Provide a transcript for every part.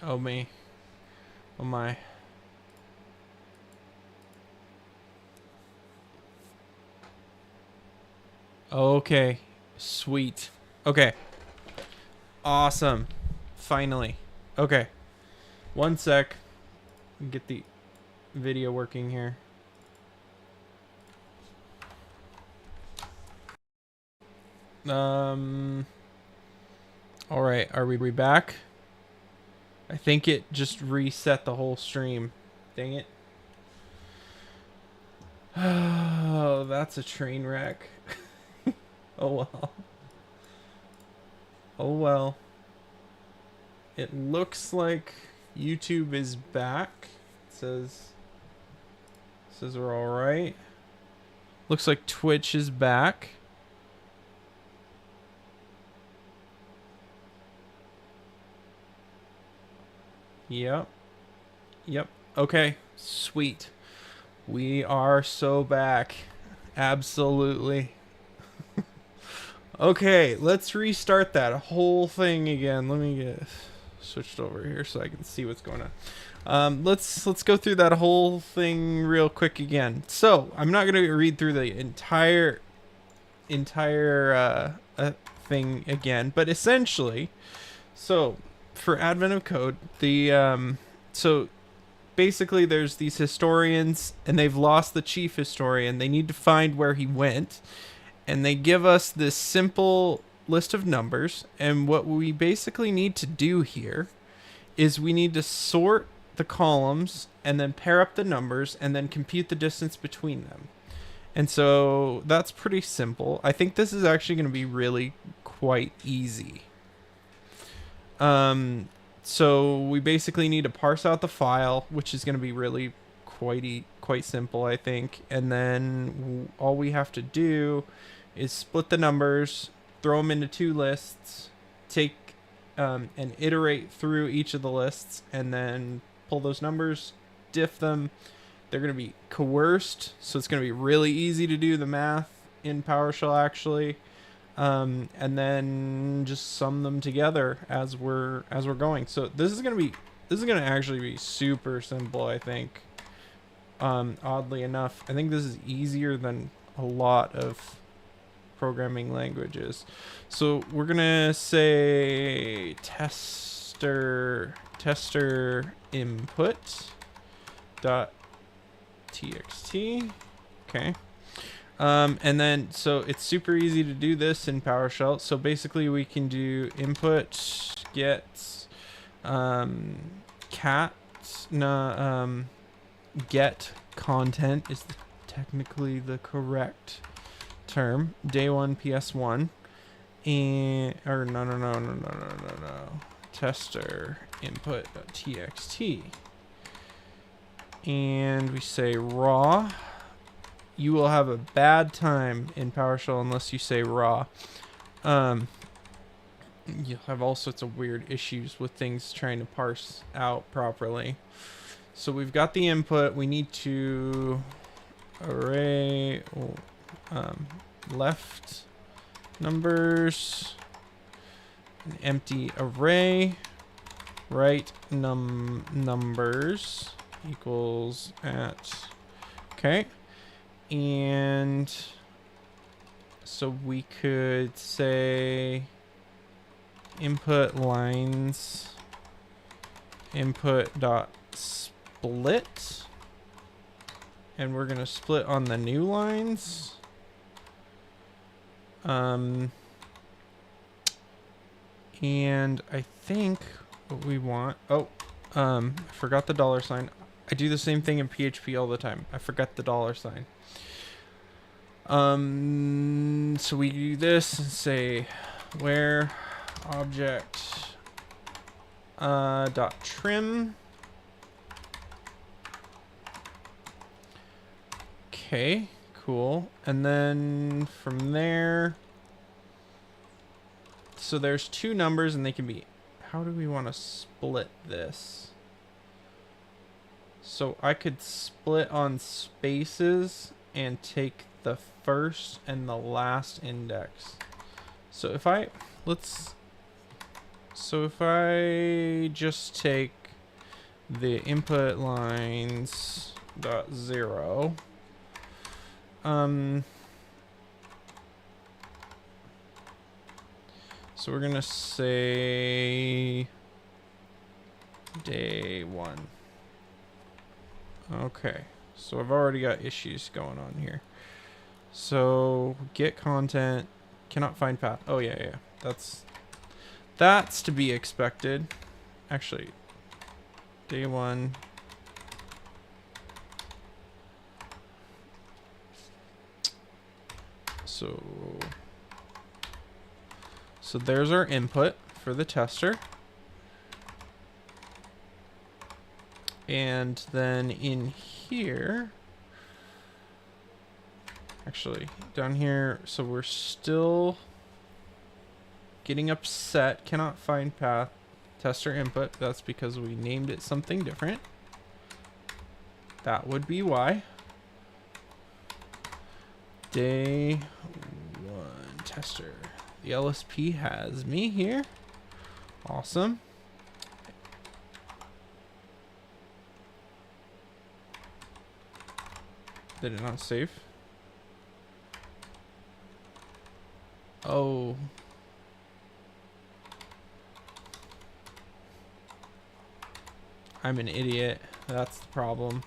Oh me. Oh my. Okay. Sweet. Okay. Awesome. Finally. Okay. One sec. Get the video working here. All right. Are we back? I think it just reset the whole stream. Dang it. Oh, that's a train wreck. Oh well. Oh well. It looks like YouTube is back. It says we're all right. Looks like Twitch is back. Yep. Yep. Okay. Sweet. We are so back. Absolutely. Okay, let's restart that whole thing again. Let me get switched over here so I can see what's going on. Let's go through that whole thing real quick again. So I'm not gonna read through the entire thing again, but essentially, so for Advent of Code, so basically there's these historians and they've lost the chief historian. They need to find where he went. And they give us this simple list of numbers. And what we basically need to do here is we need to sort the columns and then pair up the numbers and then compute the distance between them. And so that's pretty simple. I think this is actually going to be really quite easy. So we basically need to parse out the file, which is going to be really quite simple, I think. And then all we have to do is split the numbers, throw them into two lists, take and iterate through each of the lists, and then pull those numbers, diff them. They're going to be coerced, so it's going to be really easy to do the math in PowerShell actually, and then just sum them together as we're going. So this is going to actually be super simple, I think. Oddly enough, I think this is easier than a lot of programming languages. So we're gonna say tester input dot txt. Okay. And then so it's super easy to do this in PowerShell. So basically we can do input get get content is technically the correct term. Day one PS1 and or no. Tester input.txt. And we say raw. You will have a bad time in PowerShell unless you say raw. You'll have all sorts of weird issues with things trying to parse out properly. So we've got the input. We need to array left numbers, an empty array, right numbers equals at, okay. And so we could say input lines input dot split, and we're gonna split on the new lines. And I think what we want, I forgot the $sign. I do the same thing in PHP all the time. I forgot the $sign. So we do this and say where object dot trim. Okay, cool. And then from there, so there's two numbers and they can be, how do we want to split this? So I could split on spaces and take the first and the last index. So if I just take the input lines dot 0. So we're gonna say day 1. Okay, so I've already got issues going on here. So get content, cannot find path. Oh yeah, that's to be expected. Actually, day 1. So there's our input for the tester. And then in here, actually down here, so we're still getting upset, cannot find path, tester input. That's because we named it something different. That would be why. Day 1 tester. The LSP has me here. Awesome. Did it not save? Oh. I'm an idiot. That's the problem.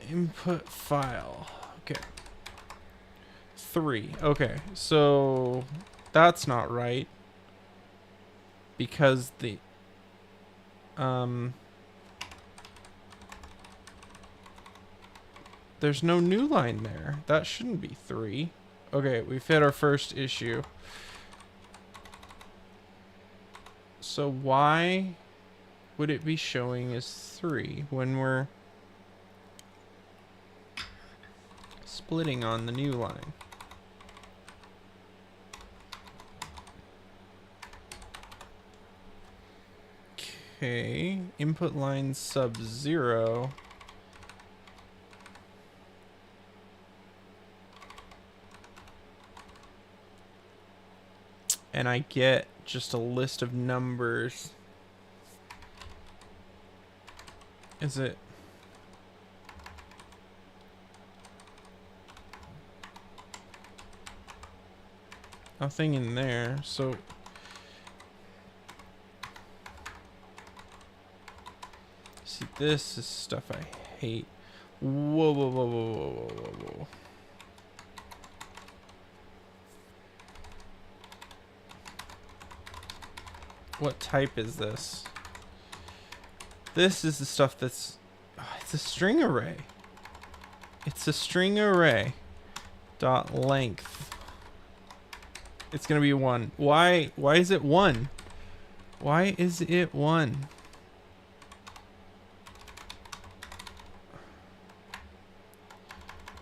Input file. Okay. 3. Okay, so that's not right because the there's no new line there. That shouldn't be 3. Okay, we've hit our first issue. So why would it be showing as 3 when we're splitting on the new line? Okay, input line sub 0. And I get just a list of numbers. Is it? Nothing in there, so see, this is stuff I hate. Whoa, whoa, whoa, whoa, whoa, whoa, whoa, whoa. What type is this? This is the stuff that's... Oh, it's a string array. It's a string array. Dot length. It's gonna be 1. Why is it 1? Why is it 1?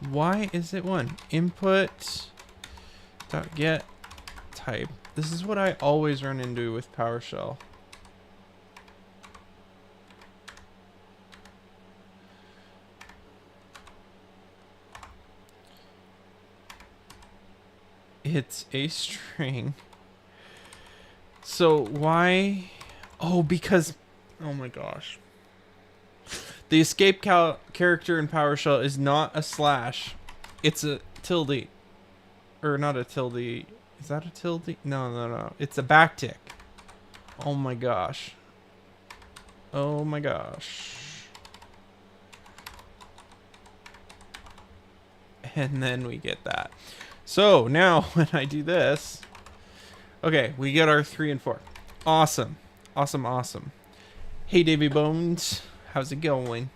Why is it 1? Input dot get type. This is what I always run into with PowerShell. It's a string. So why? Oh, because, oh my gosh. The escape character in PowerShell is not a slash. It's a tilde. Or not a tilde. Is that a tilde? No, no, no. It's a backtick. Oh my gosh. Oh my gosh. And then we get that. So now when I do this, okay, we get our 3 and 4. Awesome. Awesome, awesome. Hey, Davy Bones. How's it going?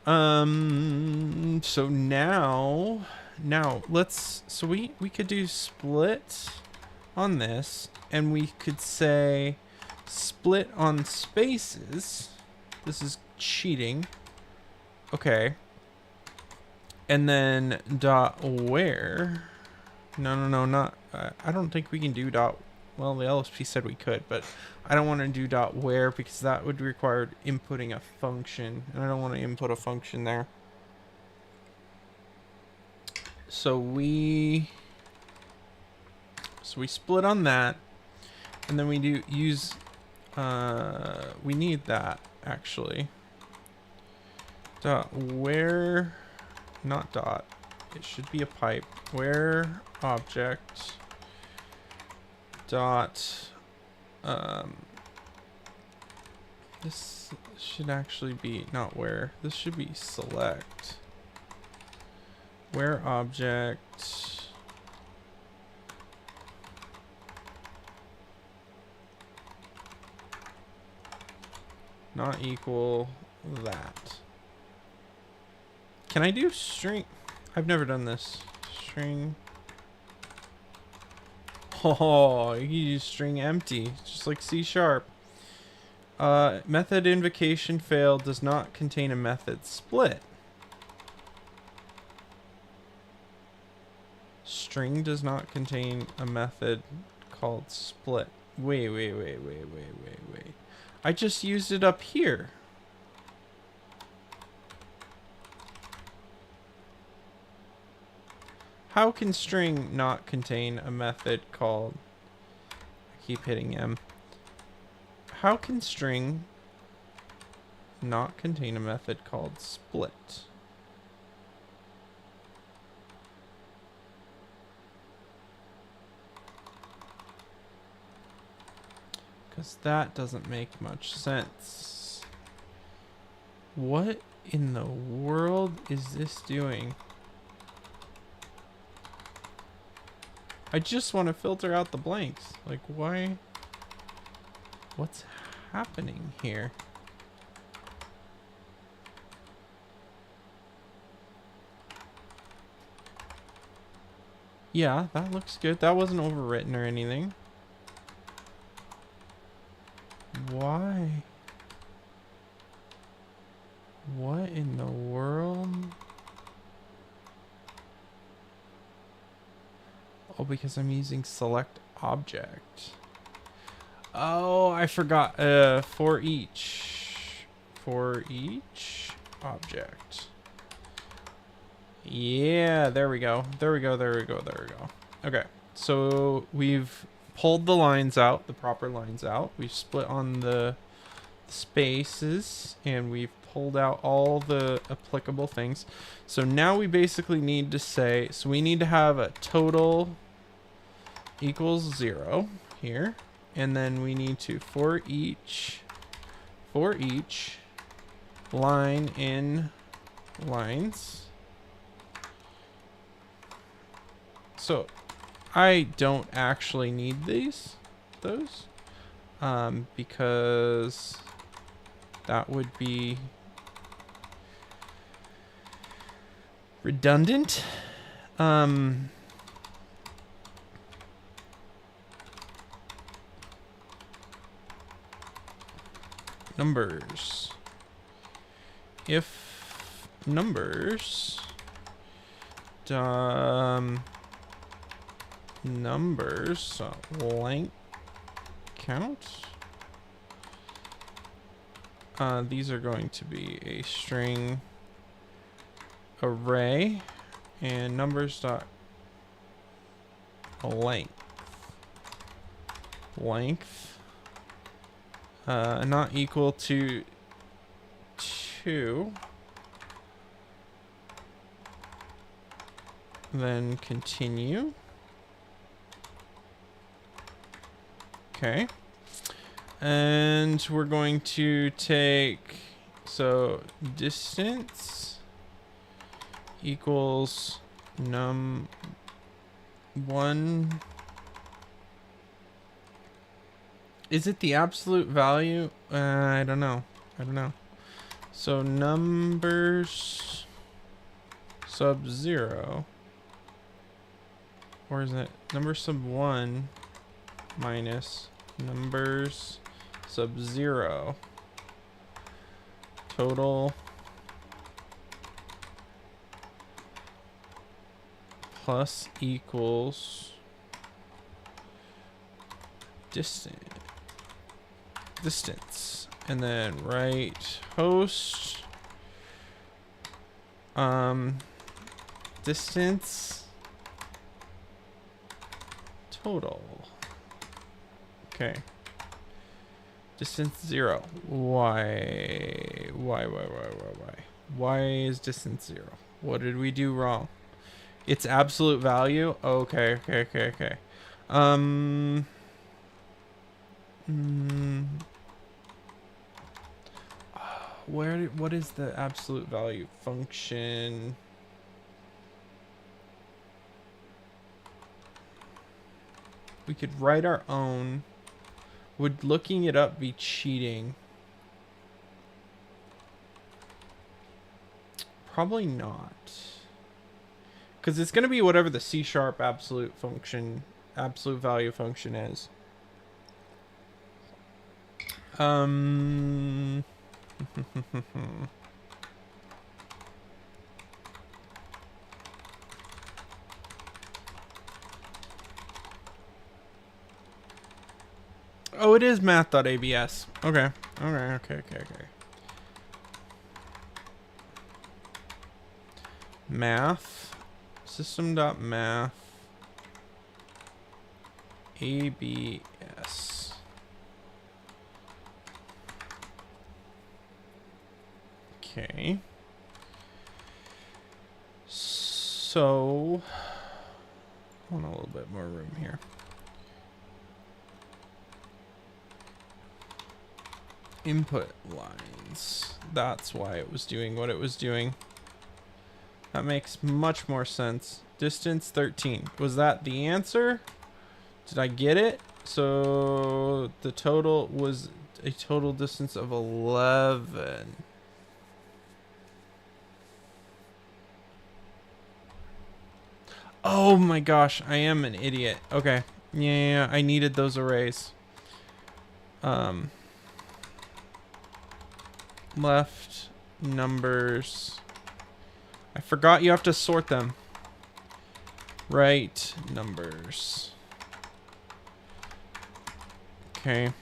So now let's, so we could do split on this, and we could say split on spaces. This is cheating. Okay. And then dot where. No, not, I don't think we can do dot, well, the LSP said we could, but I don't want to do dot where because that would require inputting a function, and I don't want to input a function there. So we split on that, and then we do use We need that actually. Dot where, not dot. It should be a pipe. Where object dot this should actually be not where. This should be select. Where object not equal that. Can I do string? I've never done this. String. Oh, you can use string empty, just like C#. Method invocation failed, does not contain a method split. String does not contain a method called split. Wait. I just used it up here. How can string not contain a method called... I keep hitting M. How can string not contain a method called split? Because that doesn't make much sense. What in the world is this doing? I just want to filter out the blanks. Like, why? What's happening here? Yeah, that looks good. That wasn't overwritten or anything. Why? What in the world? Oh, because I'm using select object. Oh, I forgot. For each object. Yeah, there we go. Okay, so we've pulled the lines out, the proper lines out. We've split on the spaces, and we've pulled out all the applicable things. So now we basically need to say, so we need to have a total equals 0 here, and then we need to for each line in lines. So I don't actually need those because that would be redundant. Numbers. If numbers numbers length count, these are going to be a string array, and numbers dot length not equal to 2, then continue. Okay, and we're going to take, so distance equals num1. Is it the absolute value? I don't know. So numbers sub 0, or is it number sub 1 minus numbers sub 0 total plus equals distance, and then write host distance total. Okay, Distance 0. Why? Why is distance 0? What did we do wrong? It's absolute value? Okay. What is the absolute value function? We could write our own. Would looking it up be cheating? Probably not. Because it's going to be whatever the C# absolute value function is. Oh, it is math.abs. Okay. Math. System.math. ABS. Okay. So, I want a little bit more room here. Input lines. That's why it was doing what it was doing. That makes much more sense. Distance 13. Was that the answer? Did I get it? So the total was a total distance of 11. Oh my gosh, I am an idiot. Okay. Yeah, I needed those arrays. Left numbers. I forgot you have to sort them. Right numbers. Okay.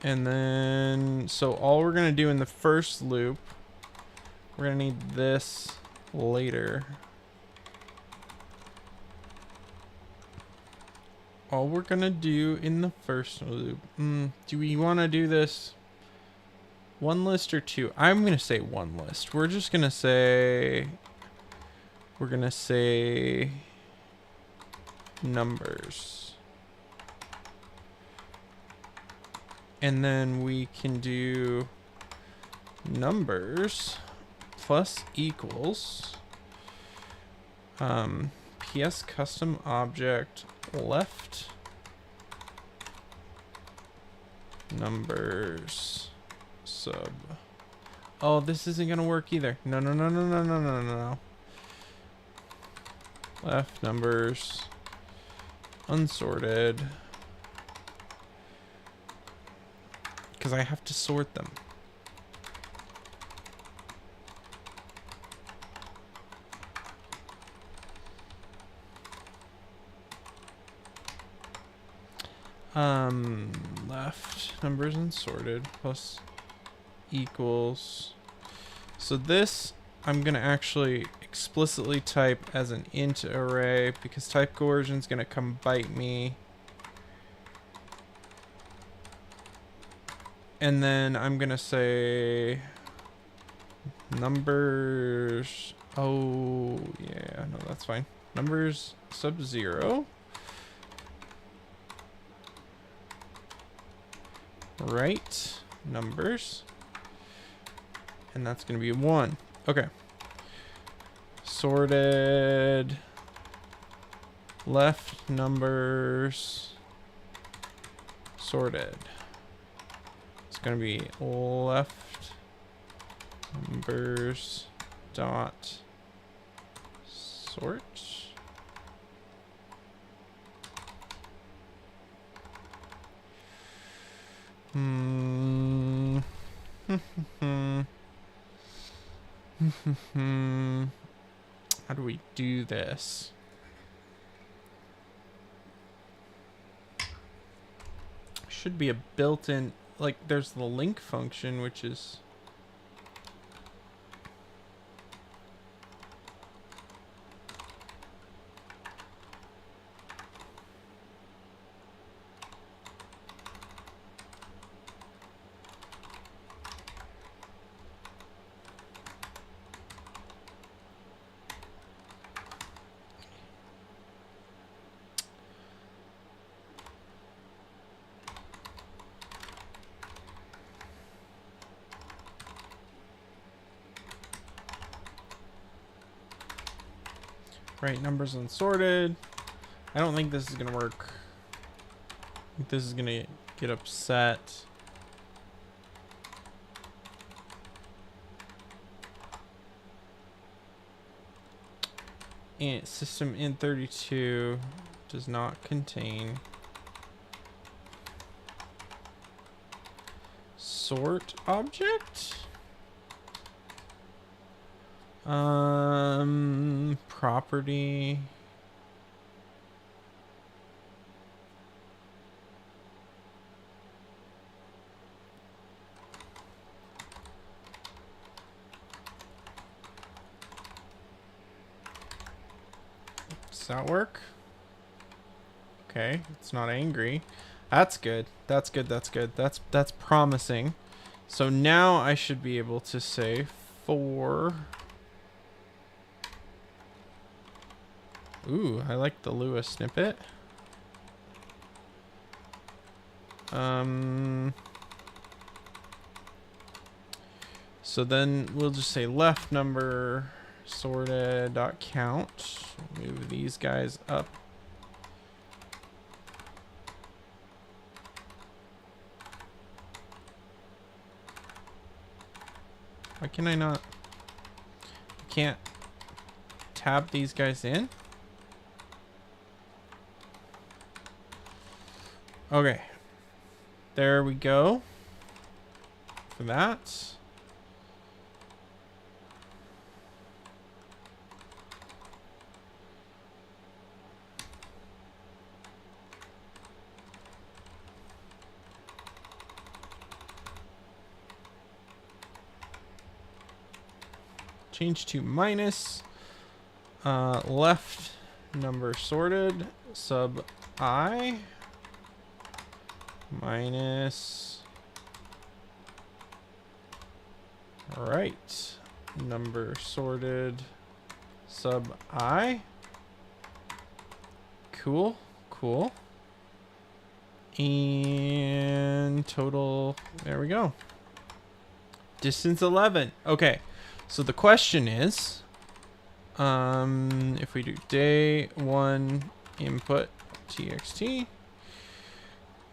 And then, so all we're going to do in the first loop, we're going to need this later. All we're going to do in the first loop, do we want to do this one list or two? I'm going to say one list. We're just going to say, numbers. And then we can do numbers plus equals PS custom object left numbers sub. Oh, this isn't gonna work either. No. Left numbers unsorted, because I have to sort them. Left numbers unsorted plus equals. So this I'm gonna actually explicitly type as an int array because type coercion is gonna come bite me. And then I'm gonna say numbers. Oh yeah, no, that's fine. Numbers sub 0. Right numbers. And that's gonna be 1. Okay. Sorted left numbers sorted. It's gonna be left numbers dot sort. How do we do this? Should be a built-in, like there's the link function, which is Right numbers unsorted. I don't think this is gonna work. I think this is gonna get upset. And system in32 does not contain sort object. Property. Does that work? Okay, it's not angry. That's good. That's good. That's good. That's promising. So now I should be able to say for. Ooh, I like the Lua snippet. So then we'll just say left number sorted dot count. Move these guys up. Why can I not? I can't tab these guys in. Okay. There we go. For that. Change to minus left number sorted sub I minus right number sorted sub I. Cool, cool. And total, there we go. Distance 11. Okay. So the question is, if we do day one input txt,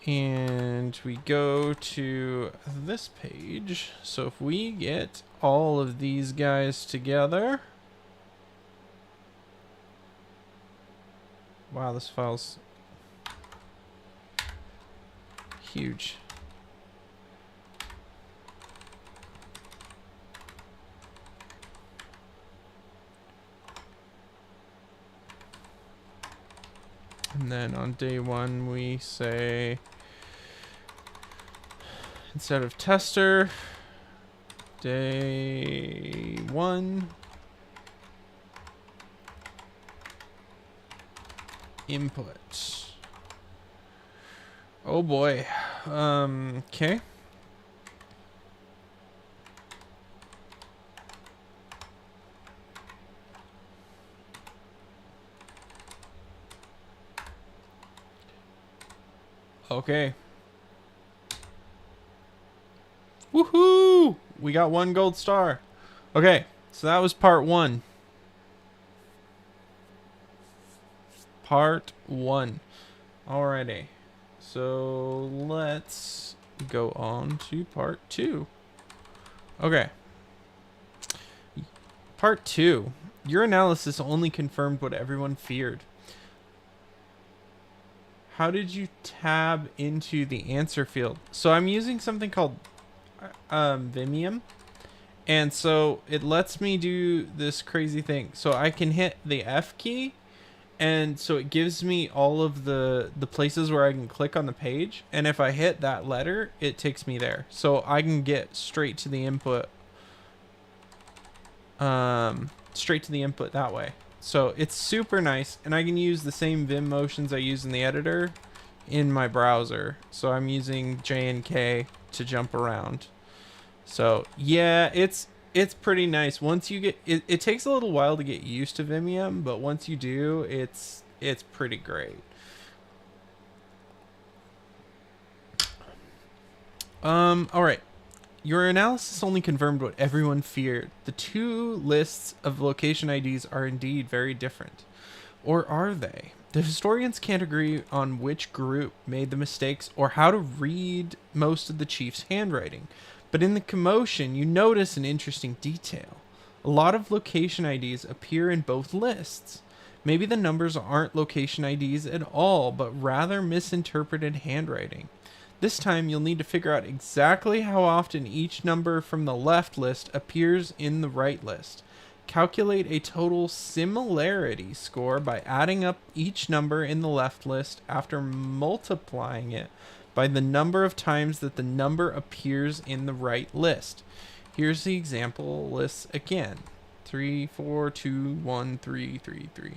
and we go to this page. So if we get all of these guys together, wow, this file's huge. And then on day one, we say, instead of tester, day one, input. Oh boy. Okay. Okay. Woohoo! We got 1 gold star. Okay, so that was part 1. Part 1. Alrighty. So let's go on to part 2. Okay. Part 2. Your analysis only confirmed what everyone feared. How did you tab into the answer field? So I'm using something called Vimium. And so it lets me do this crazy thing. So I can hit the F key. And so it gives me all of the places where I can click on the page. And if I hit that letter, it takes me there. So I can get straight to the input. Straight to the input that way. So it's super nice, and I can use the same Vim motions I use in the editor in my browser. So I'm using J and K to jump around. So yeah, it's pretty nice. Once you get it takes a little while to get used to Vimium, but once you do, it's pretty great. All right. Your analysis only confirmed what everyone feared. The two lists of location IDs are indeed very different. Or are they? The historians can't agree on which group made the mistakes or how to read most of the chief's handwriting. But in the commotion, you notice an interesting detail. A lot of location IDs appear in both lists. Maybe the numbers aren't location IDs at all, but rather misinterpreted handwriting. This time, you'll need to figure out exactly how often each number from the left list appears in the right list. Calculate a total similarity score by adding up each number in the left list after multiplying it by the number of times that the number appears in the right list. Here's the example lists again. 3, 4, 2, 1, 3, 3, 3.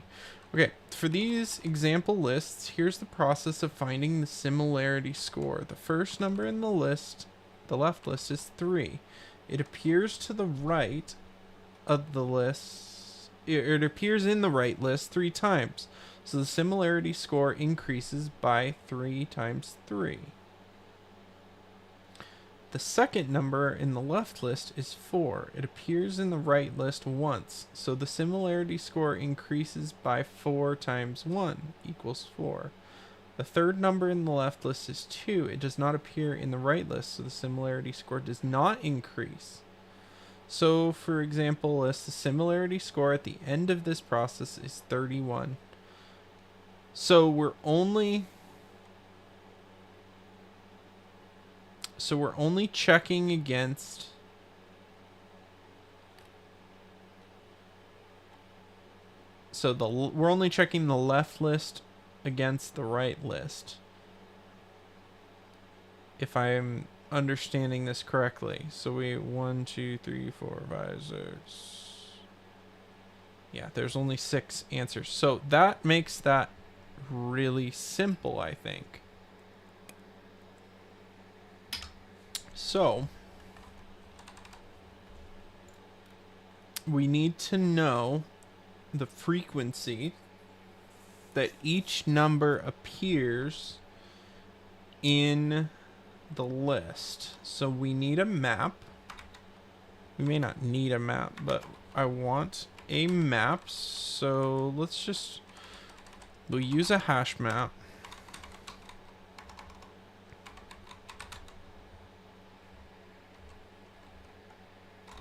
Okay, for these example lists, here's the process of finding the similarity score. The first number in the list, the left list, is 3. It appears to the right of the list. It appears in the right list 3 times. So the similarity score increases by 3 times 3. The second number in the left list is 4. It appears in the right list once, so the similarity score increases by 4 times 1 equals 4. The third number in the left list is 2. It does not appear in the right list, so the similarity score does not increase. So, for example, the similarity score at the end of this process is 31. So we're only checking against we're only checking the left list against the right list, if I'm understanding this correctly. So we 1, 2, 3, 4, 5, 6. Yeah, there's only 6 answers. So that makes that really simple, I think. So we need to know the frequency that each number appears in the list. So we need a map. We may not need a map, but I want a map. So we'll use a hash map.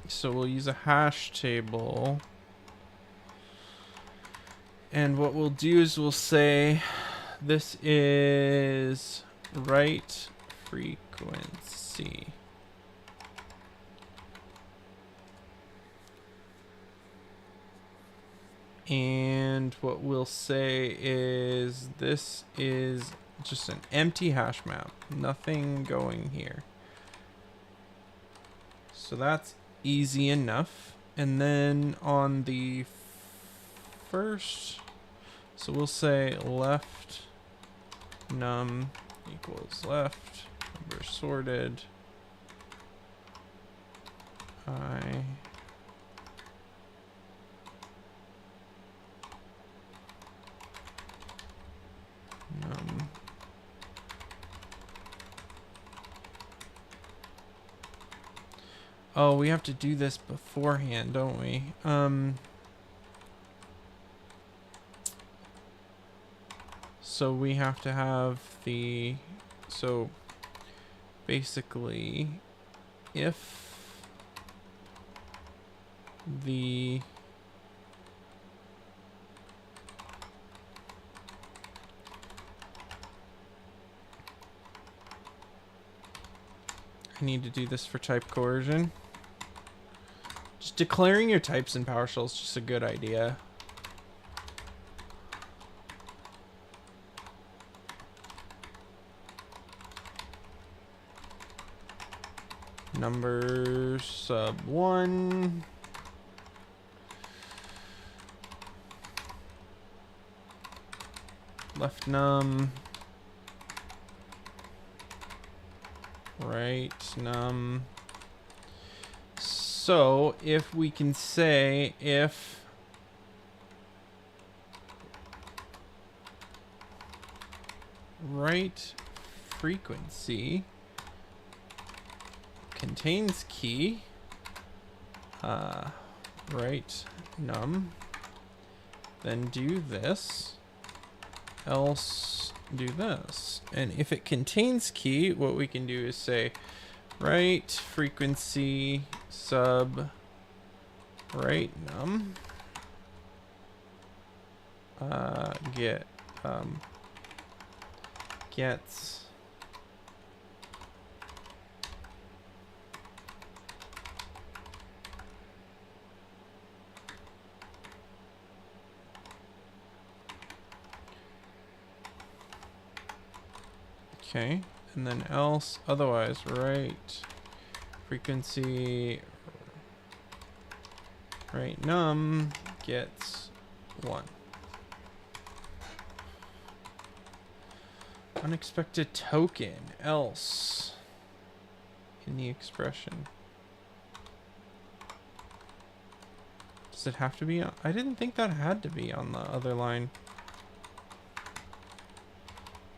So we'll use a hash table. And what we'll do is we'll say this is write frequency. And what we'll say is this is just an empty hash map. Nothing going here. So that's easy enough. And then on the first, so we'll say left num equals left number sorted I num. Oh, we have to do this beforehand, don't we? So we have to have so basically if the I need to do this for type coercion. Just declaring your types in PowerShell is just a good idea. Number sub 1. Left num. Right num. So if we can say if right frequency, contains key, write num, then do this, else do this. And if it contains key, what we can do is say write frequency sub write num, get gets okay, and then else, otherwise write frequency write num gets 1. Unexpected token else in the expression. Does it have to be on? I didn't think that had to be on the other line.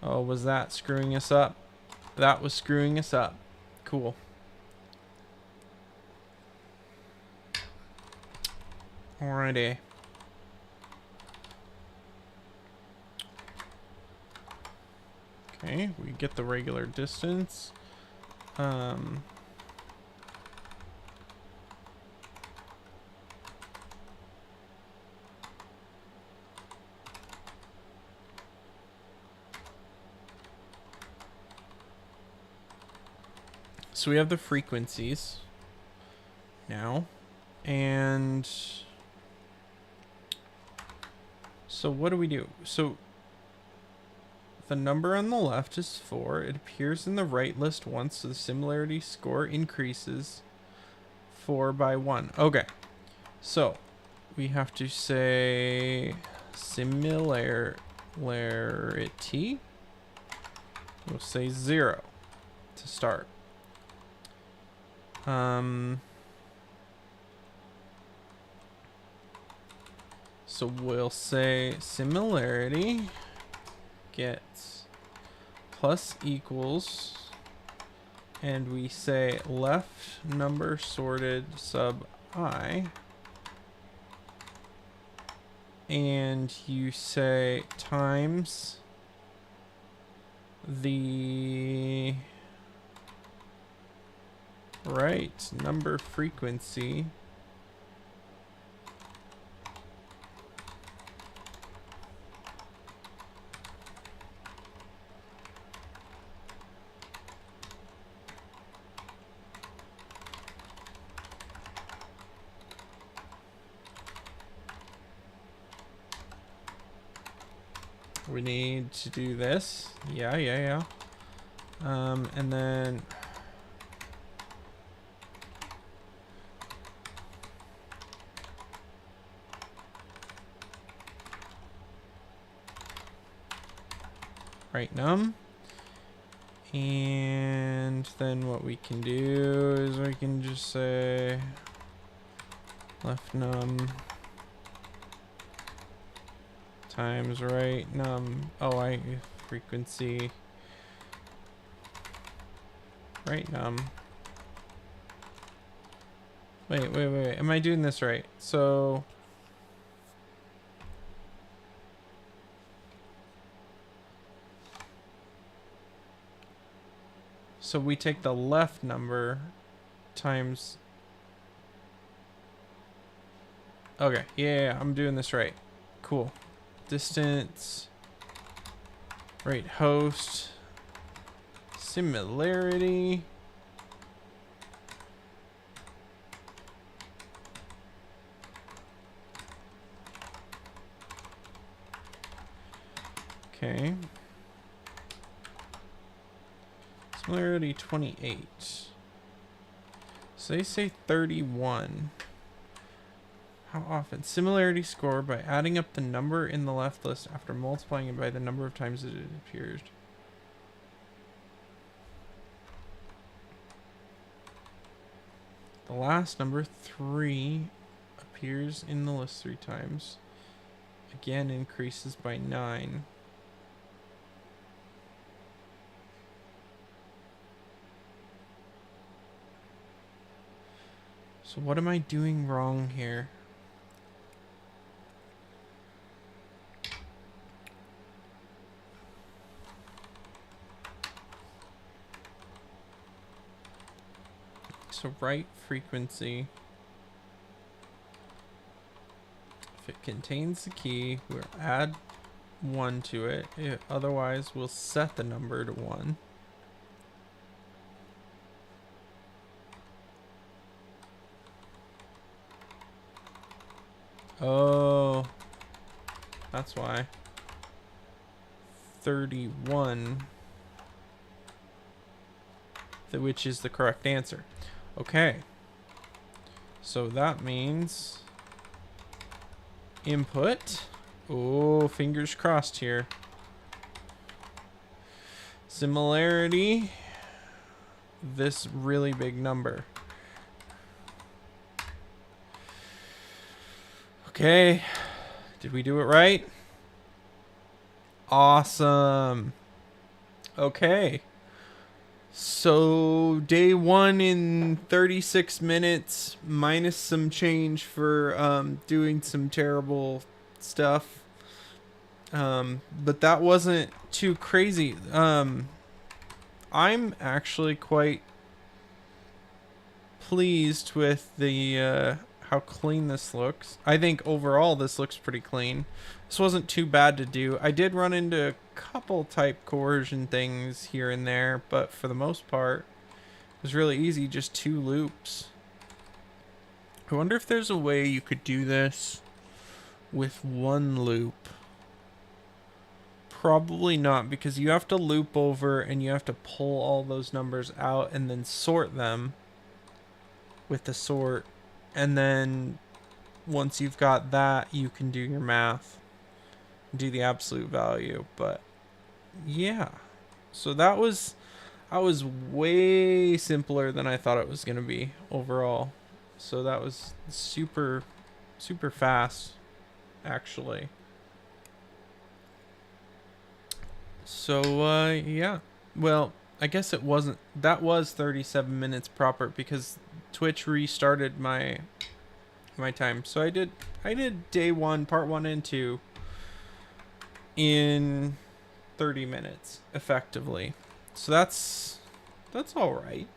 Oh, was that screwing us up? That was screwing us up. Cool. Alrighty. Okay, we get the regular distance. So we have the frequencies now, and so what do? So the number on the left is 4. It appears in the right list once, so the similarity score increases 4 by 1. Okay, so we have to say similarity. We'll say 0 to start. So we'll say similarity gets plus equals, and we say left number sorted sub I, and you say times the right number frequency we need to do this. Yeah. And then right num, and then what we can do is we can just say left num times right num. Oh, I frequency right num. Wait. Am I doing this right? So we take the left number times. Okay, yeah, I'm doing this right. Cool. Distance, right host, similarity. Okay. Similarity 28. So they say 31. How often? Similarity score by adding up the number in the left list after multiplying it by the number of times that it appears. The last number, 3, appears in the list 3 times. Again, increases by 9. So what am I doing wrong here? So write frequency. If it contains the key, we'll add 1 to it. Otherwise, we'll set the number to 1. Oh, that's why. 31, which is the correct answer. Okay. So that means input. Oh, fingers crossed here. Similarity. This really big number. Okay. Did we do it right? Awesome. Okay. So day 1 in 36 minutes minus some change for doing some terrible stuff. But that wasn't too crazy. I'm actually quite pleased with the how clean this looks. I think overall this looks pretty clean. This wasn't too bad to do. I did run into a couple type coercion things here and there, but for the most part, it was really easy, just 2 loops. I wonder if there's a way you could do this with 1 loop. Probably not, because you have to loop over and you have to pull all those numbers out and then sort them with the sort. And then once you've got that, you can do your math, do the absolute value. But yeah, so that was way simpler than I thought it was going to be overall. So that was super fast, actually. So yeah, well, I guess it wasn't, that was 37 minutes proper because Twitch restarted my time. So I did day 1, part 1 and 2 in 30 minutes effectively. So that's all right.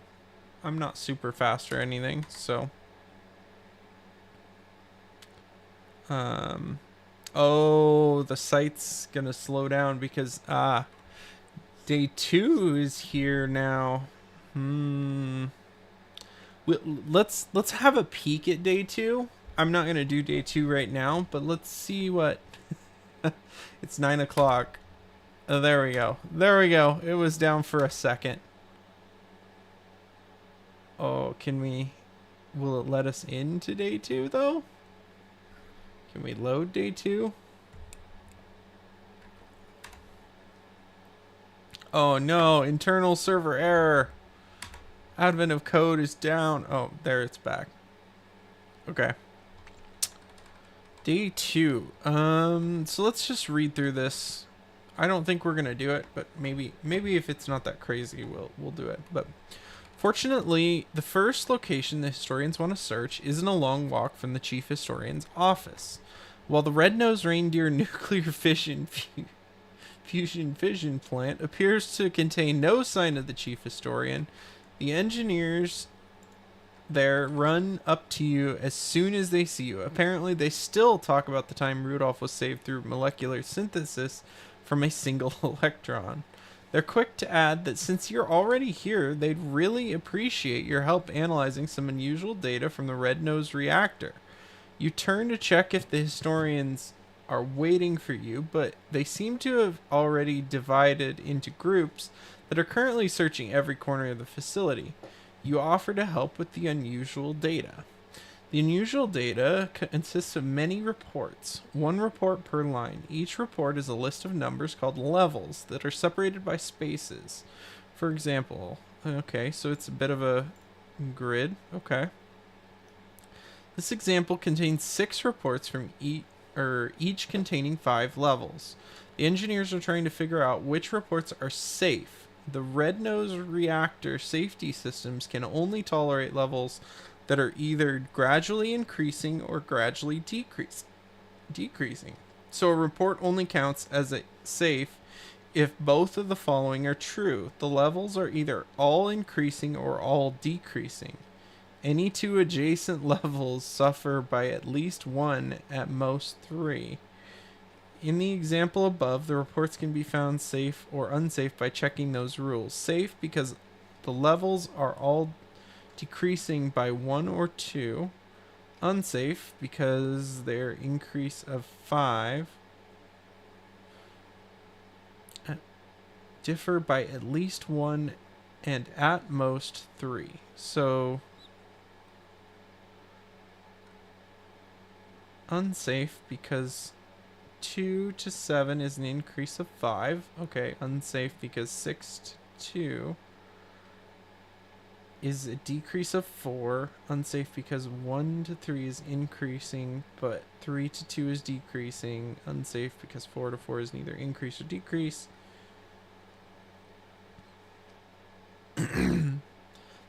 I'm not super fast or anything, so oh, the site's gonna slow down because day 2 is here now. Let's have a peek at day 2. I'm not gonna do day 2 right now, but let's see what. It's 9 o'clock. Oh, there we go. There we go. It was down for a second. Oh, can we? Will it let us into day 2 though? Can we load day 2? Oh no, internal server error. Advent of code is down. Oh, there, it's back. Okay. Day 2. So let's just read through this. I don't think we're gonna do it, but maybe if it's not that crazy, we'll do it. But fortunately, the first location the historians want to search isn't a long walk from the chief historian's office. While the red-nosed reindeer nuclear fusion plant appears to contain no sign of the chief historian, the engineers there run up to you as soon as they see you. Apparently, they still talk about the time Rudolph was saved through molecular synthesis from a single electron. They're quick to add that since you're already here, they'd really appreciate your help analyzing some unusual data from the red-nosed reactor. You turn to check if the historians are waiting for you, but they seem to have already divided into groups that are currently searching every corner of the facility. You offer to help with the unusual data. The unusual data consists of many reports, 1 report per line. Each report is a list of numbers called levels that are separated by spaces. For example, okay, so it's a bit of a grid. Okay. This example contains 6 reports from each containing 5 levels. The engineers are trying to figure out which reports are safe. The red-nosed reactor safety systems can only tolerate levels that are either gradually increasing or gradually decreasing. So a report only counts as a safe if both of the following are true. The levels are either all increasing or all decreasing. Any two adjacent levels suffer by at least one, at most three. In the example above, the reports can be found safe or unsafe by checking those rules. Safe because the levels are all decreasing by one or two. Unsafe because their increase of 5 differ by at least one and at most 3. So unsafe because 2 to 7 is an increase of 5. Okay, unsafe because 6 to 2 is a decrease of 4. Unsafe because 1 to 3 is increasing, but 3 to 2 is decreasing. Unsafe because 4 to 4 is neither increase or decrease.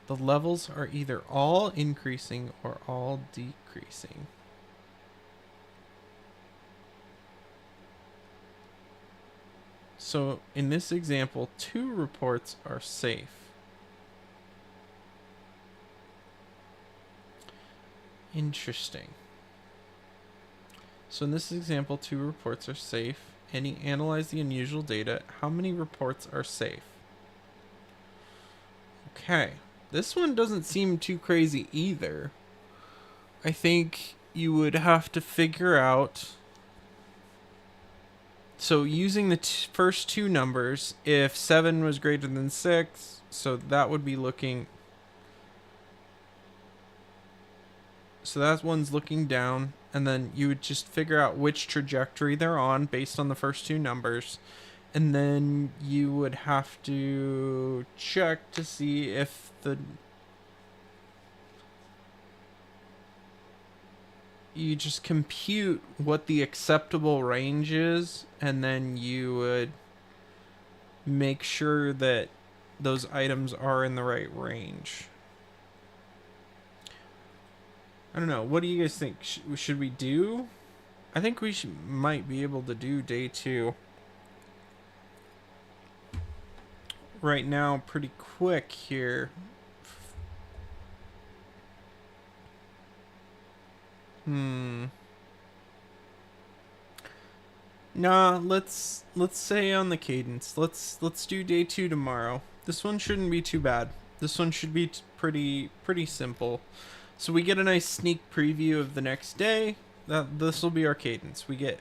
The levels are either all increasing or all decreasing. So in this example, 2 reports are safe. Interesting. So in this example, 2 reports are safe. And he analyzed the unusual data. How many reports are safe? Okay. This one doesn't seem too crazy either. I think you would have to figure out. So using the first 2 numbers, if 7 was greater than 6, so that would be looking. So that one's looking down, and then you would just figure out which trajectory they're on based on the first 2 numbers. And then you would have to check to see if you just compute what the acceptable range is, and then you would make sure that those items are in the right range. I don't know. What do you guys think? Should we do? I think we might be able to do day 2 right now pretty quick here. Nah, let's say on the cadence. Let's do day 2 tomorrow. This one shouldn't be too bad. This one should be pretty simple. So we get a nice sneak preview of the next day. This will be our cadence. We get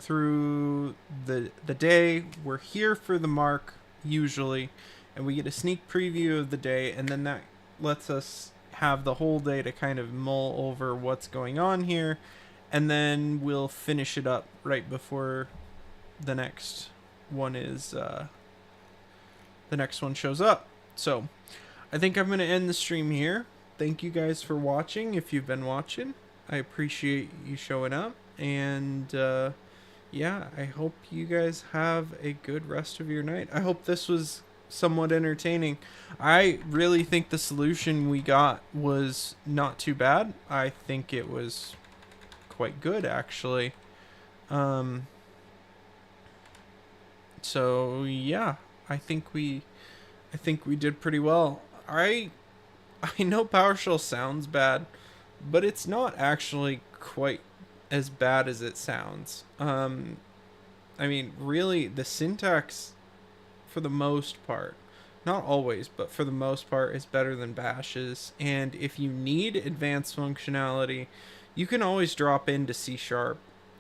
through the day. We're here for the mark usually, and we get a sneak preview of the day, and then that lets us have the whole day to kind of mull over what's going on here, and then we'll finish it up right before the next one shows up. So I think I'm going to end the stream here. Thank you guys for watching. If you've been watching, I appreciate you showing up, and yeah, I hope you guys have a good rest of your night. I hope this was somewhat entertaining. I really think the solution we got was not too bad. I think it was quite good, actually. So yeah, I think we did pretty well. I know PowerShell sounds bad, but it's not actually quite as bad as it sounds. I mean, really, the syntax, for the most part, not always, but for the most part, is better than Bash's. And if you need advanced functionality, you can always drop into C#,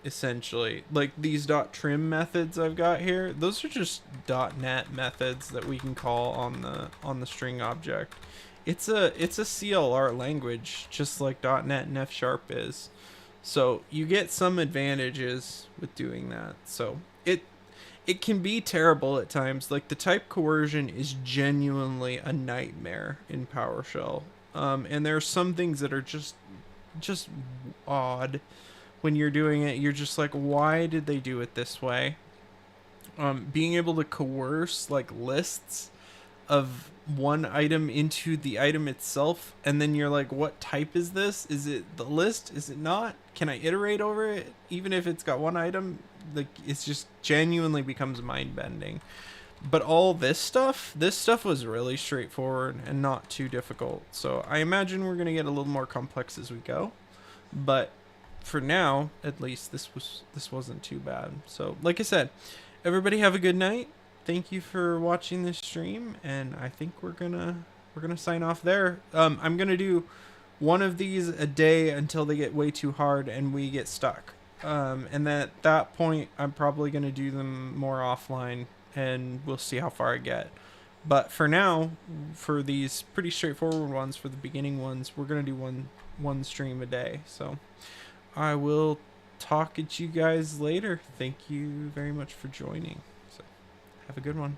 essentially. Like these .trim methods I've got here, those are just .NET methods that we can call on the string object. It's a CLR language, just like .NET and F# is. So you get some advantages with doing that. So it can be terrible at times. Like the type coercion is genuinely a nightmare in PowerShell. And there are some things that are just odd when you're doing it. You're just like, why did they do it this way? Being able to coerce like lists of one item into the item itself, and then you're like, what type is this? Is it the list? Is it not? Can I iterate over it even if it's got one item? Like, it's just genuinely becomes mind bending. But all this stuff was really straightforward and not too difficult. So I imagine we're gonna get a little more complex as we go, but for now, at least, this wasn't too bad. So like I said, everybody have a good night. Thank you for watching this stream, and I think we're gonna sign off there. I'm gonna do one of these a day until they get way too hard and we get stuck. And then at that point, I'm probably gonna do them more offline, and we'll see how far I get. But for now, for these pretty straightforward ones, for the beginning ones, we're gonna do one stream a day. So I will talk at you guys later. Thank you very much for joining. So have a good one.